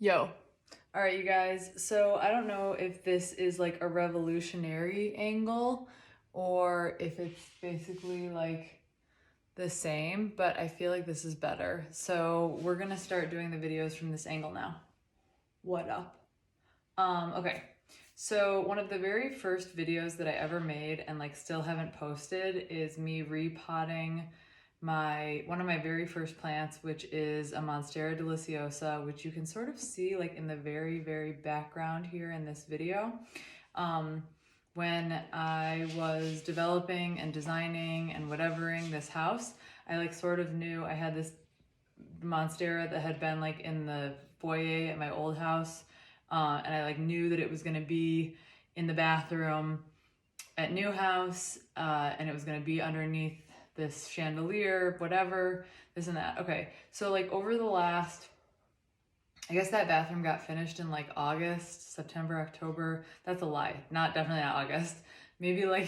Yo. All right, you guys. So I don't know if this is like a revolutionary angle or if it's basically like the same, but I feel like this is better. So we're gonna start doing the videos from this angle now. What up? Okay. So one of the very first videos that I ever made and like still haven't posted is me repotting one of my very first plants, which is a Monstera deliciosa, which you can sort of see like in the very background here in this video. When I was developing and designing and whatevering this house, I like sort of knew I had this Monstera that had been like in the foyer at my old house. And I like knew that it was gonna be in the bathroom at new house, and it was gonna be underneath this chandelier, whatever, this and that. Okay, so like over the last, I guess that bathroom got finished in like August, September, October. That's a lie. Definitely not August. Maybe like,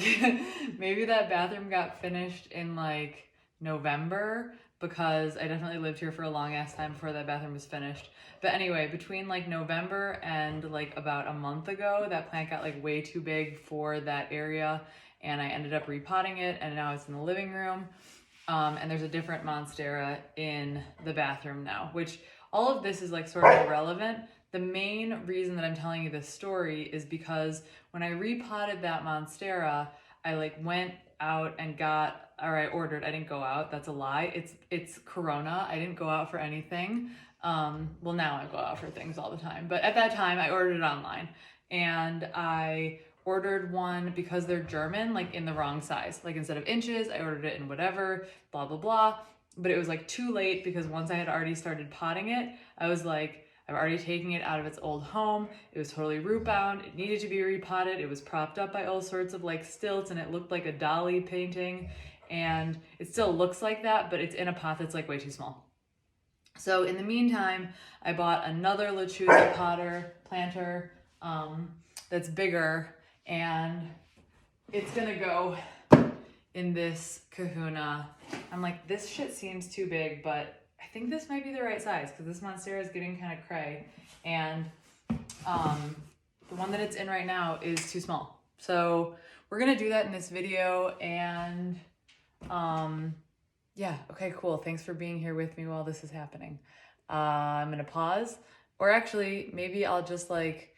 maybe that bathroom got finished in like November, because I definitely lived here for a long ass time before that bathroom was finished. But anyway, between like November and like about a month ago, that plant got like way too big for that area, and I ended up repotting it, and now it's in the living room. And there's a different Monstera in the bathroom now, which all of this is like sort of irrelevant. The main reason that I'm telling you this story is because when I repotted that Monstera, I like went out and I ordered, I didn't go out, that's a lie. It's Corona, I didn't go out for anything. Well, now I go out for things all the time, but at that time I ordered it online, and I ordered one because they're German, like in the wrong size. Like instead of inches, I ordered it in whatever, blah, blah, blah. But it was like too late, because once I had already started potting it, I was like, I'm already taking it out of its old home. It was totally root bound. It needed to be repotted. It was propped up by all sorts of like stilts, and it looked like a Dolly painting. And it still looks like that, but it's in a pot that's like way too small. So in the meantime, I bought another Lechuza planter that's bigger, and it's gonna go in this kahuna. I'm like, this shit seems too big, but I think this might be the right size, because this Monstera is getting kind of cray, and the one that it's in right now is too small. So we're gonna do that in this video, and yeah, okay, cool. Thanks for being here with me while this is happening. I'm gonna pause, or actually maybe I'll just like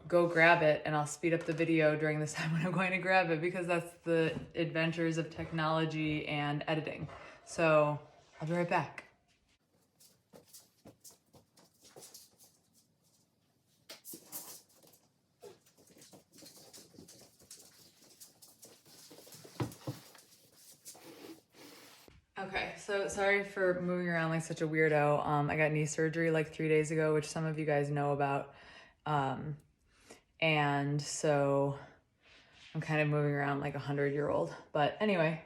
go grab it and I'll speed up the video during this time when I'm going to grab it, because that's the adventures of technology and editing. So I'll be right back. Okay, so sorry for moving around like such a weirdo. I got knee surgery like 3 days ago, which some of you guys know about. And so I'm kind of moving around like 100-year-old. But anyway,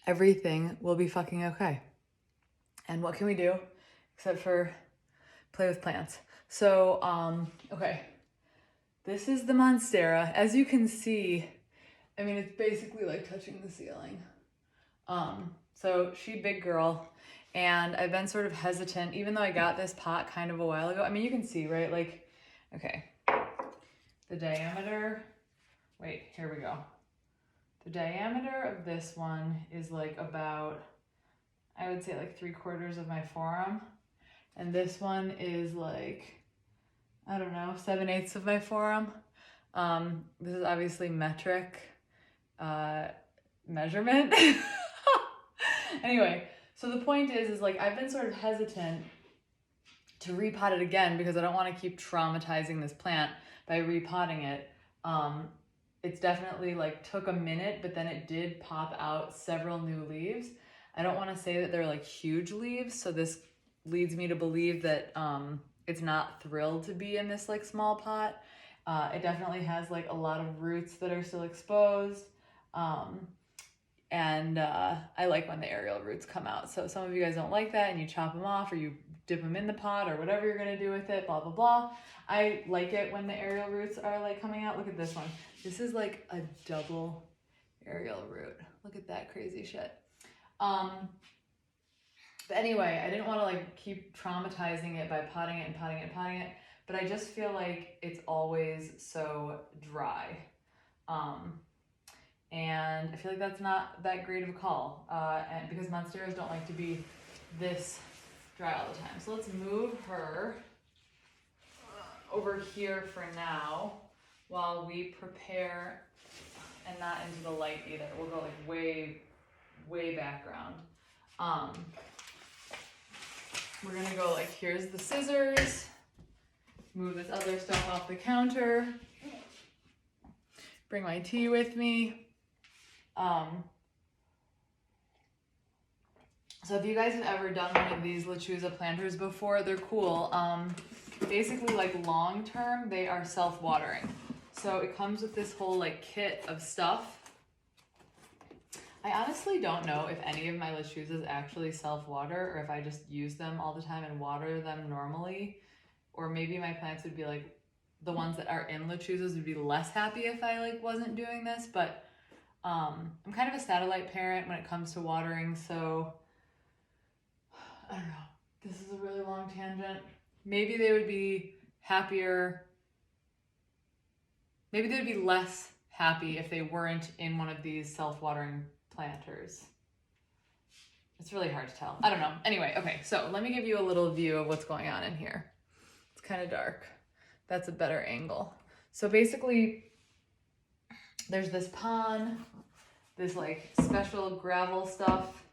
everything will be fucking okay. And what can we do except for play with plants? So, okay, this is the Monstera. As you can see, I mean, it's basically like touching the ceiling. So she big girl, and I've been sort of hesitant, even though I got this pot kind of a while ago. I mean, you can see, right? Like, okay, the diameter, wait, here we go. The diameter of this one is like about, I would say like 3/4 of my forearm. And this one is like, I don't know, 7/8 of my forearm. This is obviously metric measurement. Anyway, so the point is like I've been sort of hesitant to repot it again, because I don't want to keep traumatizing this plant by repotting it. It's definitely like took a minute, but then it did pop out several new leaves. I don't want to say that they're like huge leaves, so this leads me to believe that it's not thrilled to be in this like small pot. It definitely has like a lot of roots that are still exposed. And I like when the aerial roots come out. So some of you guys don't like that, and you chop them off, or you dip them in the pot, or whatever you're gonna do with it, blah, blah, blah. I like it when the aerial roots are like coming out. Look at this one. This is like a double aerial root. Look at that crazy shit. But anyway, I didn't want to like keep traumatizing it by potting it and potting it and potting it, but I just feel like it's always so dry. And I feel like that's not that great of a call, and because Monsteras don't like to be this dry all the time. So let's move her over here for now while we prepare, and not into the light either. We'll go like way background. We're gonna go like, here's the scissors, move this other stuff off the counter, bring my tea with me. So if you guys have ever done one of these Lechuza planters before, they're cool. Basically, like long term, they are self-watering. So it comes with this whole like kit of stuff. I honestly don't know if any of my Lechuzas actually self-water, or if I just use them all the time and water them normally. Or maybe my plants would be like, the ones that are in Lechuzas would be less happy if I like wasn't doing this, but I'm kind of a satellite parent when it comes to watering, so I don't know. This is a really long tangent. Maybe they would be happier. Maybe they'd be less happy if they weren't in one of these self-watering planters. It's really hard to tell. I don't know. Anyway, okay, so let me give you a little view of what's going on in here. It's kind of dark. That's a better angle. So basically, there's this pond, this like special gravel stuff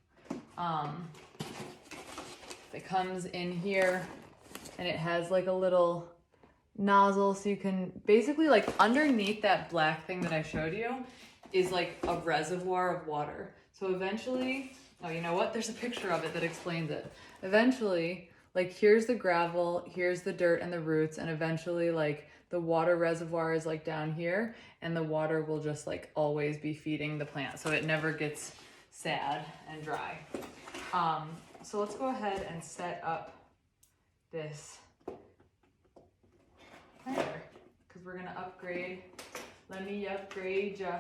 that comes in here, and it has like a little nozzle, so you can basically like underneath that black thing that I showed you is like a reservoir of water. So eventually, oh, you know what? There's a picture of it that explains it. Eventually, like here's the gravel, here's the dirt and the roots, and eventually like the water reservoir is like down here, and the water will just like always be feeding the plant, so it never gets sad and dry. So let's go ahead and set up this planter, because we're gonna upgrade. Let me upgrade ya.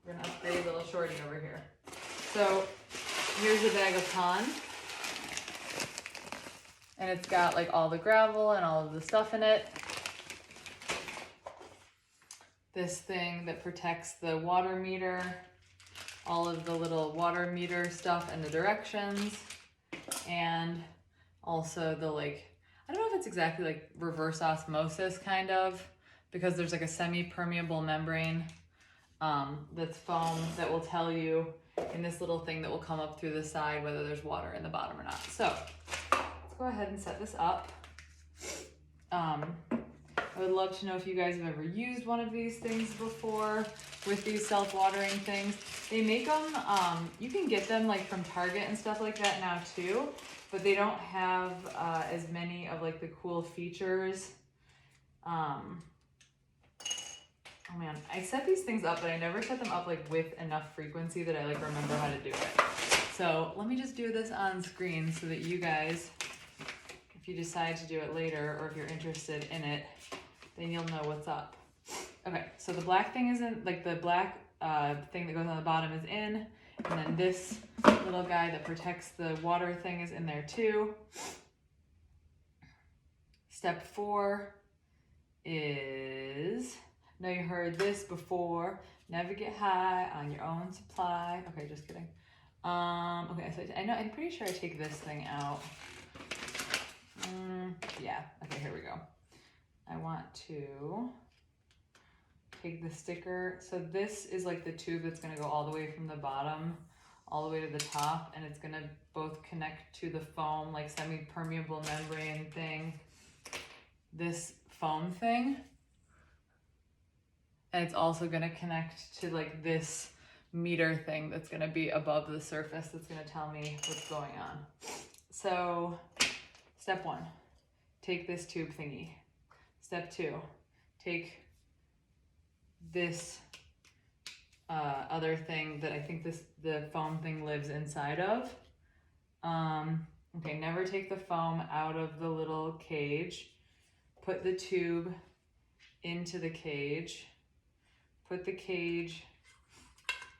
We're gonna upgrade little shorty over here. So here's a bag of pond, and it's got like all the gravel and all of the stuff in it. This thing that protects the water meter, all of the little water meter stuff and the directions, and also the like, I don't know if it's exactly like reverse osmosis kind of, because there's like a semi-permeable membrane that's foam that will tell you in this little thing that will come up through the side whether there's water in the bottom or not. So let's go ahead and set this up. I would love to know if you guys have ever used one of these things before with these self-watering things. They make them, you can get them like from Target and stuff like that now too, but they don't have as many of like the cool features. Oh man, I set these things up, but I never set them up like with enough frequency that I like remember how to do it. So let me just do this on screen so that you guys, if you decide to do it later or if you're interested in it, then you'll know what's up. Okay, so the black thing is in, like the black thing that goes on the bottom is in, and then this little guy that protects the water thing is in there too. Step 4 is, I know you heard this before, never get high on your own supply. Okay, just kidding. Okay, so I know, I'm pretty sure I take this thing out. Yeah, okay, here we go. I want to take the sticker. So this is like the tube that's gonna go all the way from the bottom all the way to the top, and it's gonna both connect to the foam, like semi-permeable membrane thing, this foam thing, and it's also gonna connect to like this meter thing that's gonna be above the surface that's gonna tell me what's going on. So step 1, take this tube thingy. Step 2, take this other thing that I think the foam thing lives inside of. Okay, never take the foam out of the little cage. Put the tube into the cage. Put the cage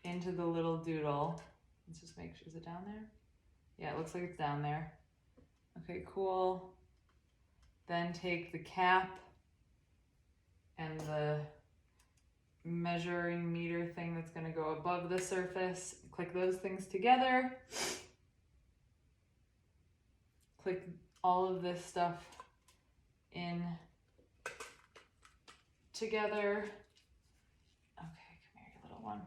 into the little doodle. Let's just make sure, is it down there? Yeah, it looks like it's down there. Okay, cool. Then take the cap and the measuring meter thing that's gonna go above the surface. Click those things together. Click all of this stuff in together. Okay, come here, you little one.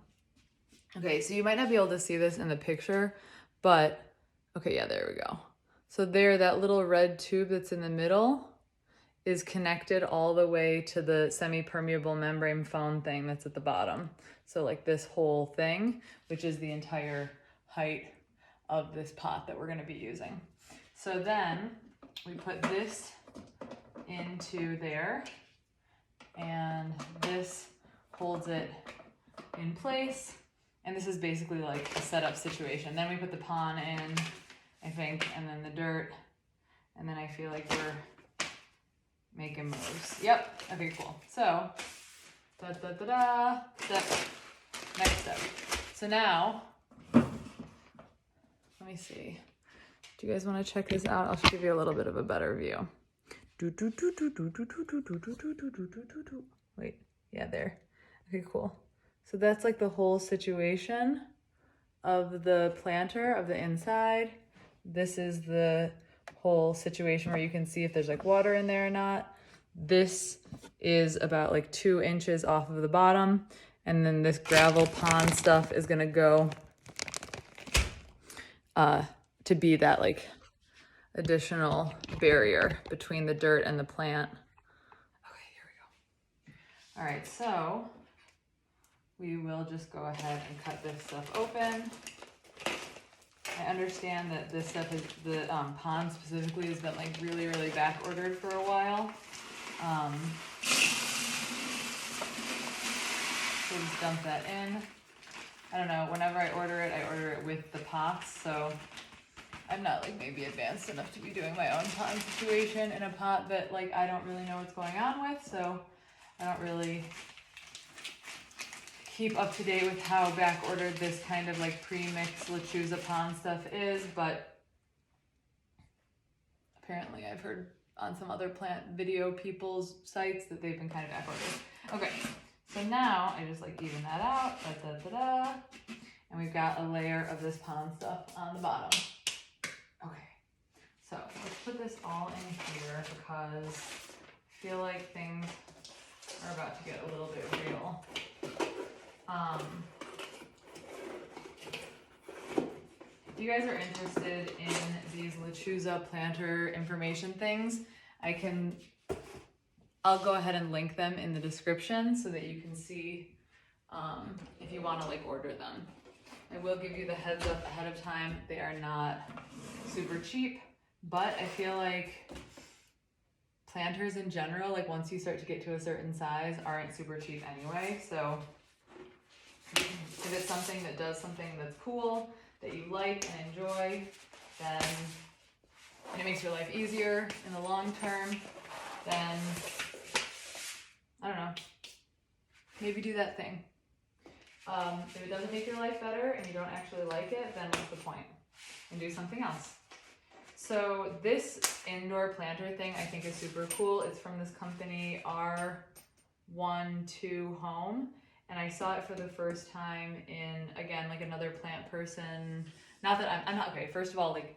Okay, so you might not be able to see this in the picture, but okay, yeah, there we go. So there, that little red tube that's in the middle is connected all the way to the semi-permeable membrane foam thing that's at the bottom. So like this whole thing, which is the entire height of this pot that we're gonna be using. So then we put this into there, and this holds it in place. And this is basically like a setup situation. Then we put the pon in, I think, and then the dirt. And then I feel like we're making moves. Yep, okay, cool. So, step, next step. So now, let me see. Do you guys want to check this out? I'll give you a little bit of a better view. Wait, yeah, there. Okay, cool. So that's like the whole situation of the planter, of the inside. This is the whole situation where you can see if there's like water in there or not. This is about like 2 inches off of the bottom. And then this gravel pond stuff is gonna go to be that like additional barrier between the dirt and the plant. Okay, here we go. All right, so we will just go ahead and cut this stuff open. I understand that this stuff is, the pond specifically has been like really, really back ordered for a while. So just dump that in. I don't know, whenever I order it with the pots, so I'm not like maybe advanced enough to be doing my own pond situation in a pot that like I don't really know what's going on with, so I don't really keep up to date with how back ordered this kind of like pre-mixed Lechuza pond stuff is, but apparently I've heard on some other plant video people's sites that they've been kind of back ordered. Okay, so now I just like even that out, and we've got a layer of this pond stuff on the bottom. Okay, so let's put this all in here because I feel like things are about to get a little bit real. If you guys are interested in these Lechuza planter information things, I'll go ahead and link them in the description so that you can see if you want to like order them. I will give you the heads up ahead of time. They are not super cheap, but I feel like planters in general, like once you start to get to a certain size, aren't super cheap anyway. So if it's something that does something that's cool, that you like and enjoy, then, and it makes your life easier in the long term, then, I don't know, maybe do that thing. If it doesn't make your life better and you don't actually like it, then what's the point? And do something else. So this indoor planter thing I think is super cool. It's from this company R12 Home. And I saw it for the first time in, again, like another plant person. Not that I'm not, okay, first of all, like,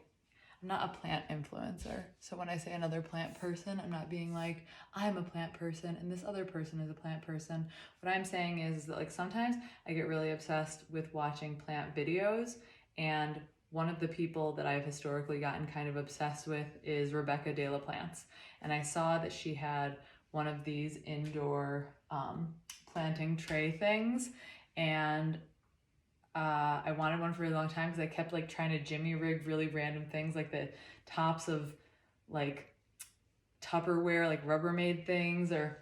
I'm not a plant influencer. So when I say another plant person, I'm not being like, I'm a plant person and this other person is a plant person. What I'm saying is that like sometimes I get really obsessed with watching plant videos, and one of the people that I've historically gotten kind of obsessed with is Rebecca de la Plants. And I saw that she had one of these indoor planting tray things, and I wanted one for a long time because I kept like trying to jimmy rig really random things, like the tops of like Tupperware, like Rubbermaid things or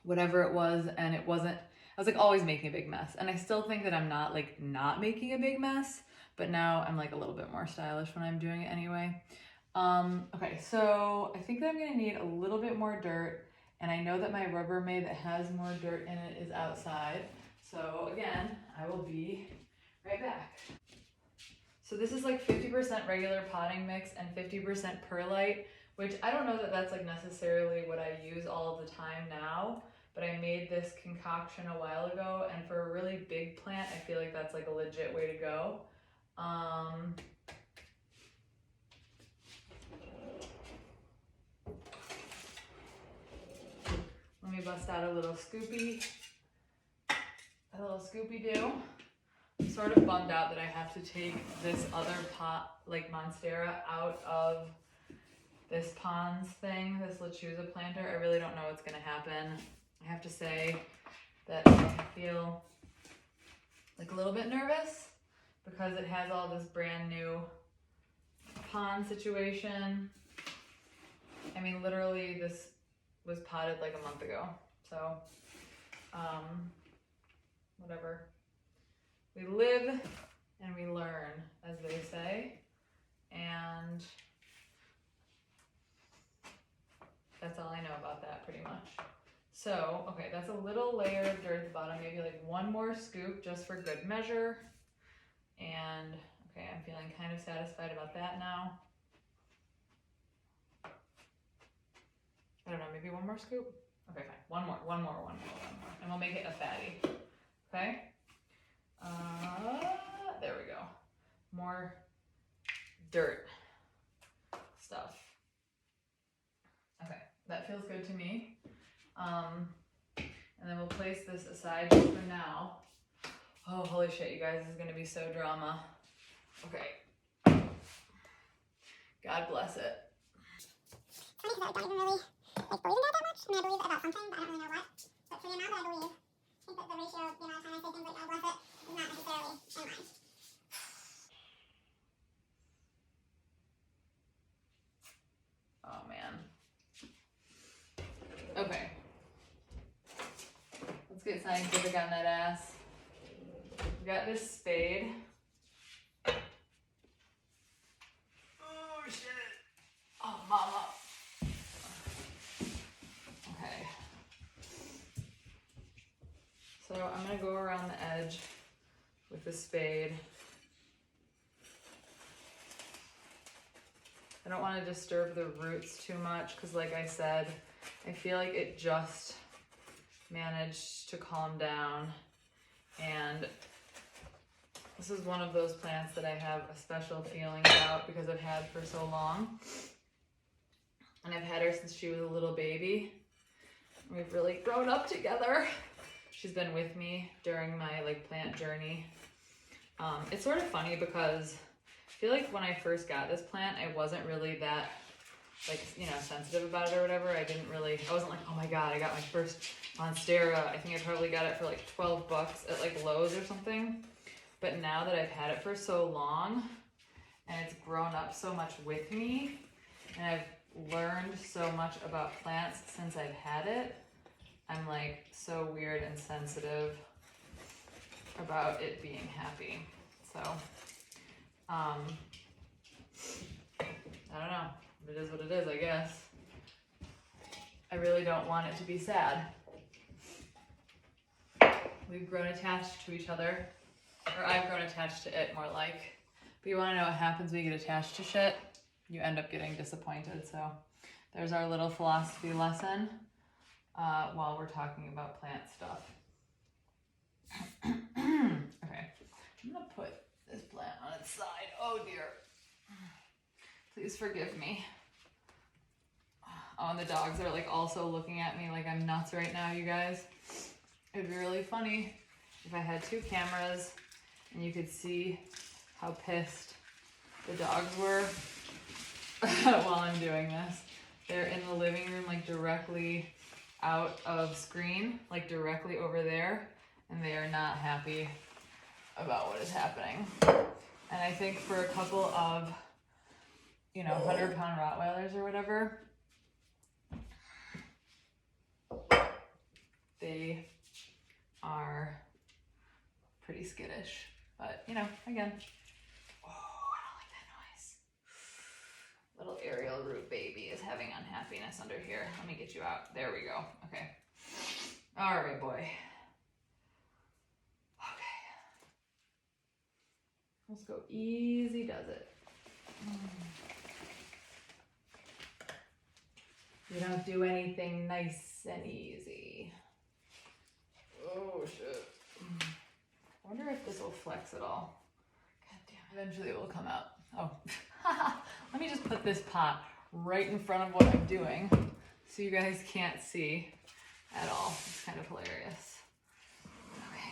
whatever it was, and it wasn't, I was like always making a big mess. And I still think that I'm not like not making a big mess, but now I'm like a little bit more stylish when I'm doing it anyway. Okay, so I think that I'm gonna need a little bit more dirt, and I know that my Rubbermaid that has more dirt in it is outside. So again, I will be right back. So this is like 50% regular potting mix and 50% perlite, which I don't know that that's like necessarily what I use all of the time now, but I made this concoction a while ago, and for a really big plant, I feel like that's like a legit way to go. Let me bust out a little Scoopy Doo. I'm sort of bummed out that I have to take this other pot, like Monstera, out of this Pons thing, this Lechuza planter. I really don't know what's gonna happen. I have to say that I feel like a little bit nervous because it has all this brand new pond situation. I mean, literally this was potted like a month ago. So, whatever. We live and we learn, as they say. And that's all I know about that pretty much. So, okay, that's a little layer of dirt at the bottom, maybe like one more scoop just for good measure. And okay, I'm feeling kind of satisfied about that now. I don't know, maybe one more scoop? Okay, fine, one more. And we'll make it a fatty, okay? There we go. More dirt stuff. Okay, that feels good to me. And then we'll place this aside just for now. Oh, holy shit, you guys, this is gonna be so drama. Okay. God bless it. Funny because I don't even really like believe in that much. I mean, I believe about something, but I don't really know what. But for the amount that I believe, I think that the ratio of the amount of time I say things like God bless it is not necessarily in line. Oh man. Okay. Let's get scientific on that ass. We got this spade. Oh shit. Oh mama. Okay. So I'm gonna go around the edge with the spade. I don't want to disturb the roots too much because, like I said, I feel like it just managed to calm down, and this is one of those plants that I have a special feeling about because I've had for so long, and I've had her since she was a little baby. We've really grown up together. She's been with me during my like plant journey. It's sort of funny because I feel like when I first got this plant, I wasn't really that, like, you know, sensitive about it or whatever. I wasn't like, oh my God, I got my first Monstera. I think I probably got it for like 12 bucks at like Lowe's or something. But now that I've had it for so long and it's grown up so much with me and I've learned so much about plants since I've had it, I'm like so weird and sensitive about it being happy. So, I don't know. It is what it is, I guess. I really don't want it to be sad. We've grown attached to each other, or I've grown attached to it more like. But you want to know what happens when you get attached to shit? You end up getting disappointed. So there's our little philosophy lesson while we're talking about plant stuff. Okay, I'm gonna put this plant on its side. Oh dear. Please forgive me. Oh, and the dogs are like also looking at me like I'm nuts right now, you guys. It would be really funny if I had two cameras and you could see how pissed the dogs were while I'm doing this. They're in the living room, like directly out of screen, like directly over there, and they are not happy about what is happening. And I think for a couple of, 100-pound Rottweilers or whatever, they are pretty skittish. But, again, oh, I don't like that noise. Little aerial root baby is having unhappiness under here. Let me get you out. There we go. Okay. All right, boy. Okay. Let's go easy does it. We don't do anything nice and easy. Oh shit. I wonder if this will flex at all. God damn, eventually it will come out. Oh, let me just put this pot right in front of what I'm doing so you guys can't see at all. It's kind of hilarious. Okay.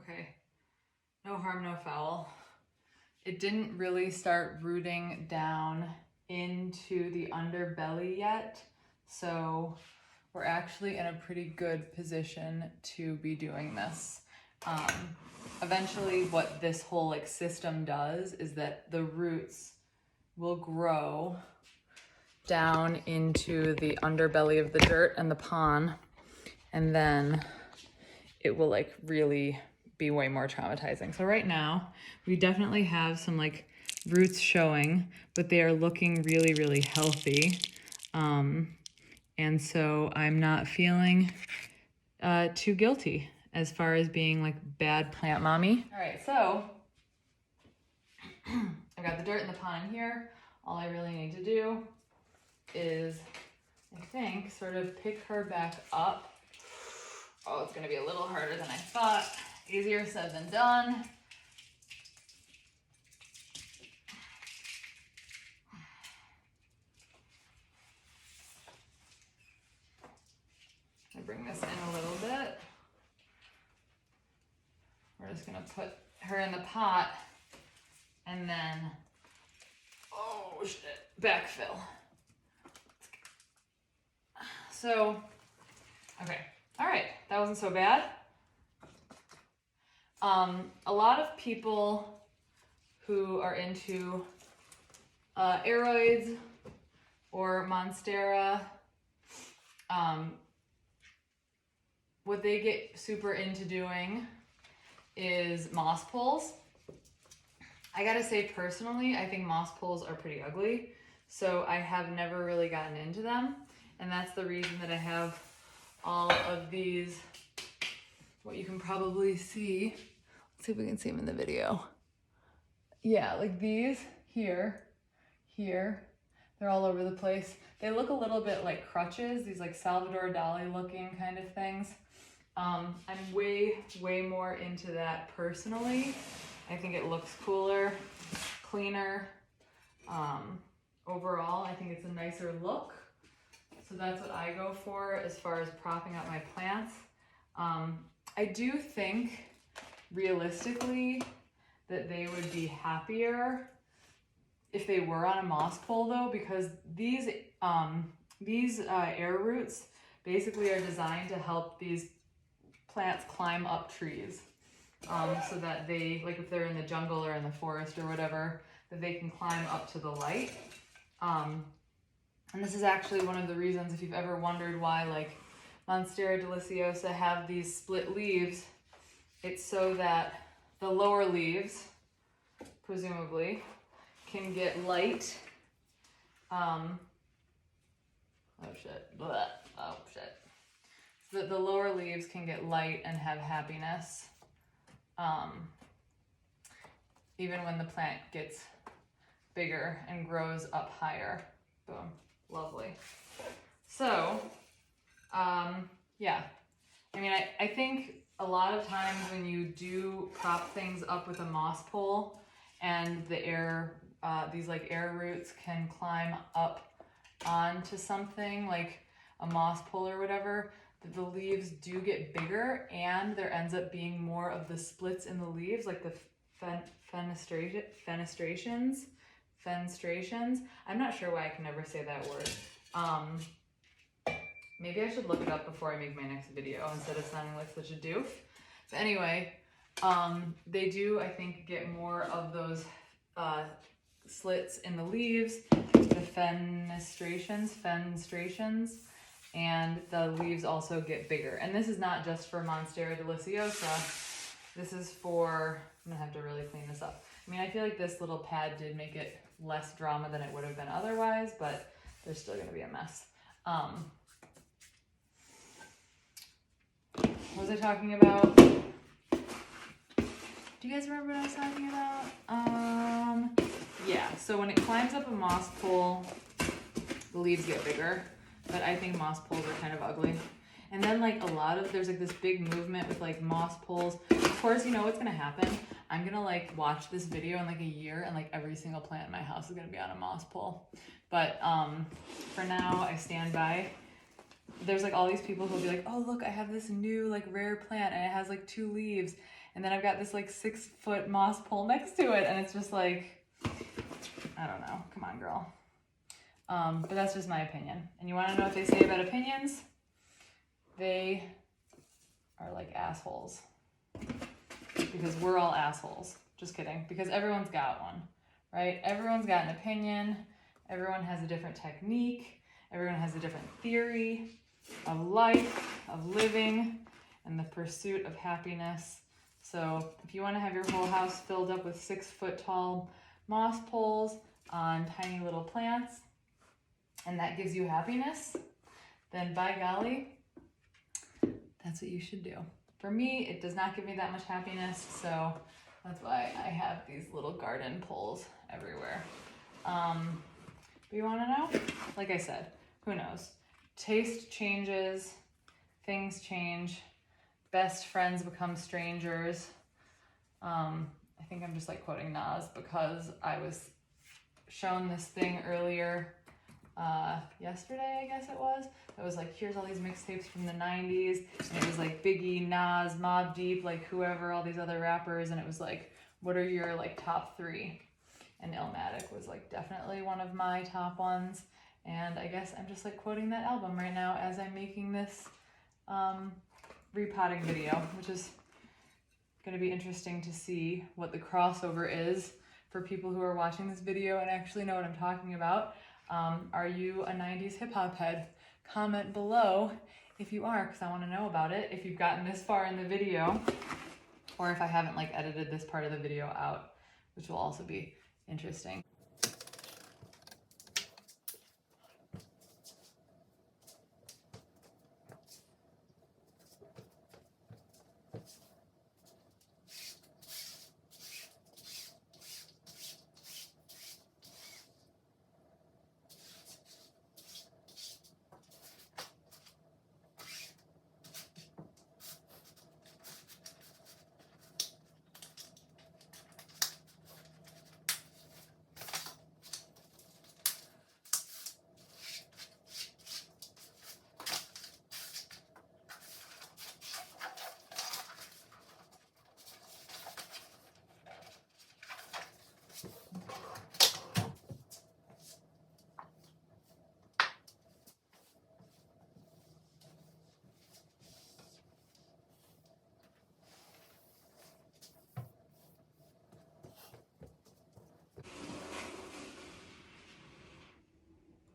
Okay. No harm, no foul. It didn't really start rooting down into the underbelly yet, so we're actually in a pretty good position to be doing this. Eventually what this whole like system does is that the roots will grow down into the underbelly of the dirt and the pond, and then it will like really be way more traumatizing. So right now we definitely have some like roots showing, but they are looking really, really healthy. And so I'm not feeling too guilty as far as being like bad plant mommy. All right, so I've got the dirt in the pond here. All I really need to do is, I think, sort of pick her back up. Oh, it's gonna be a little harder than I thought. Easier said than done. I bring this in a little bit. We're just gonna put her in the pot and then, oh shit, backfill. So, okay, all right, that wasn't so bad. A lot of people who are into aeroids or Monstera, what they get super into doing is moss pulls. I gotta say personally, I think moss pulls are pretty ugly, so I have never really gotten into them, and that's the reason that I have all of these, what you can probably see. Let's see if we can see them in the video. Yeah, like these here, they're all over the place. They look a little bit like crutches, these like Salvador Dali looking kind of things. I'm way more into that personally. I think it looks cooler, cleaner. Overall, I think it's a nicer look. So that's what I go for as far as propping up my plants. I do think realistically that they would be happier if they were on a moss pole though, because these air roots basically are designed to help these plants climb up trees, so that they, like if they're in the jungle or in the forest or whatever, that they can climb up to the light. And this is actually one of the reasons, if you've ever wondered why like Monstera deliciosa have these split leaves, it's so that the lower leaves, presumably, can get light. Oh shit, blah. Oh shit. So that the lower leaves can get light and have happiness, even when the plant gets bigger and grows up higher. Boom, lovely. So, yeah, I mean, I think a lot of times when you do prop things up with a moss pole and the air, these like air roots can climb up onto something like a moss pole or whatever, the leaves do get bigger and there ends up being more of the splits in the leaves, like the fenestrations. I'm not sure why I can never say that word. Maybe I should look it up before I make my next video instead of sounding like such a doof. But anyway, they do, I think, get more of those slits in the leaves, the fenestrations, and the leaves also get bigger. And this is not just for Monstera deliciosa. This is for, I'm gonna have to really clean this up. I mean, I feel like this little pad did make it less drama than it would have been otherwise, but they're still gonna be a mess. What was I talking about? Do you guys remember what I was talking about? Yeah, so when it climbs up a moss pole, the leaves get bigger, but I think moss poles are kind of ugly. And then like there's like this big movement with like moss poles. Of course, you know what's gonna happen? I'm gonna like watch this video in like a year and like every single plant in my house is gonna be on a moss pole. But for now, I stand by. There's like all these people who'll be like, oh look, I have this new like rare plant and it has like 2 leaves. And then I've got this like 6-foot moss pole next to it. And it's just like, I don't know, come on girl. But that's just my opinion. And you wanna know what they say about opinions? They are like assholes. Because we're all assholes. Just kidding. Because everyone's got one, right? Everyone's got an opinion. Everyone has a different technique. Everyone has a different theory of life, of living, and the pursuit of happiness. So if you want to have your whole house filled up with 6-foot tall moss poles on tiny little plants, and that gives you happiness, then by golly, that's what you should do. For me, it does not give me that much happiness, so that's why I have these little garden poles everywhere. But you want to know? Like I said, who knows? Taste changes, things change, best friends become strangers. I think I'm just like quoting Nas because I was shown this thing earlier yesterday, I guess it was. It was like, here's all these mixtapes from the 90s, and it was like Biggie, Nas, Mobb Deep, like whoever, all these other rappers, and it was like, what are your like top 3? And Illmatic was like definitely one of my top ones, and I guess I'm just like quoting that album right now as I'm making this repotting video, which is going to be interesting to see what the crossover is for people who are watching this video and actually know what I'm talking about. Are you a 90s hip-hop head? Comment below if you are, because I want to know about it. If you've gotten this far in the video, or if I haven't like edited this part of the video out, which will also be interesting.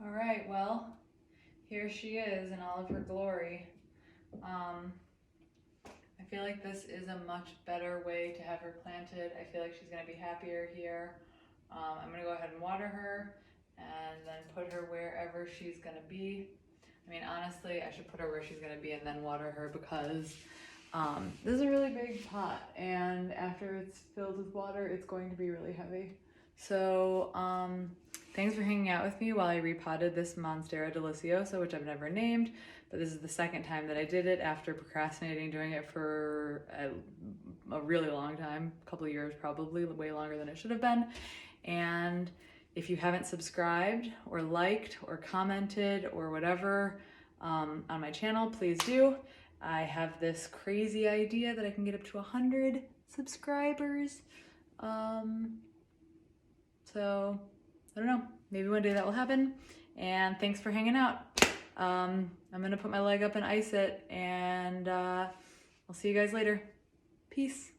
All right, well, here she is in all of her glory. I feel like this is a much better way to have her planted. I feel like she's gonna be happier here. I'm gonna go ahead and water her and then put her wherever she's gonna be. I mean, honestly, I should put her where she's gonna be and then water her because this is a really big pot, and after it's filled with water, it's going to be really heavy. So thanks for hanging out with me while I repotted this Monstera deliciosa, which I've never named, but this is the second time that I did it after procrastinating doing it for a really long time, a couple of years probably, way longer than it should have been. And if you haven't subscribed or liked or commented or whatever on my channel, please do. I have this crazy idea that I can get up to 100 subscribers. So I don't know, maybe one day that will happen. And thanks for hanging out. I'm gonna put my leg up and ice it, and I'll see you guys later. Peace.